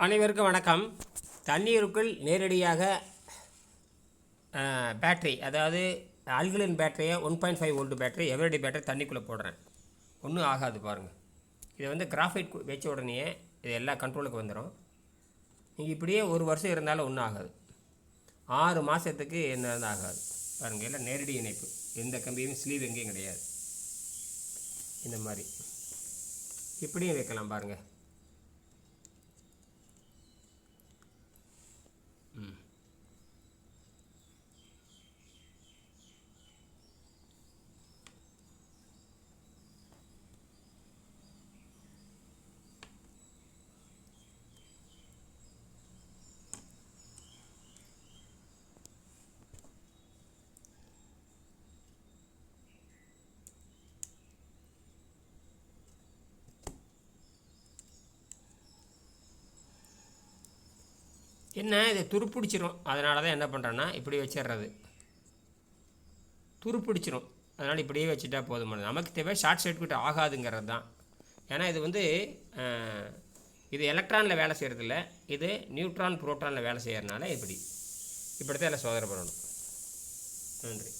அனைவருக்கும் வணக்கம். தண்ணீருக்குள் நேரடியாக பேட்ரி, அதாவது அல்கலின் பேட்டரியை 1.5 வோல்ட் பேட்டரி, எவரிடி பேட்டரி தண்ணிக்குள்ளே போடுறேன். ஒன்றும் ஆகாது பாருங்கள். இதை வந்து கிராஃபைட் வச்ச உடனே இது எல்லா கண்ட்ரோலுக்கு வந்துடும். நீங்கள் இப்படியே ஒரு வருஷம் இருந்தாலும் ஒன்றும் ஆகாது. 6 மாதத்துக்கு என்ன ஆகாது பாருங்கள். எல்லாம் நேரடி இணைப்பு, எந்த கம்பியும் ஸ்லீவ் எங்கேயும் கிடையாது. இந்த மாதிரி இப்படியும் வைக்கலாம் பாருங்கள். என்ன இது துருப்பிடிச்சிரும், அதனால தான் என்ன பண்ணுறேன்னா இப்படி வச்சிடுறது. துருப்பிடிச்சிரும், அதனால் இப்படியே வச்சுட்டா போதுமானது. நமக்கு தேவை ஷார்ட் சர்க்யூட் ஆகாதுங்கிறது தான். ஏன்னா இது வந்து இது எலக்ட்ரானில் வேலை செய்கிறதில்ல, இது நியூட்ரான் புரோட்டானில் வேலை செய்கிறதுனால இப்படித்தான் எல்லாம் சோதனை பண்ணணும். நன்றி.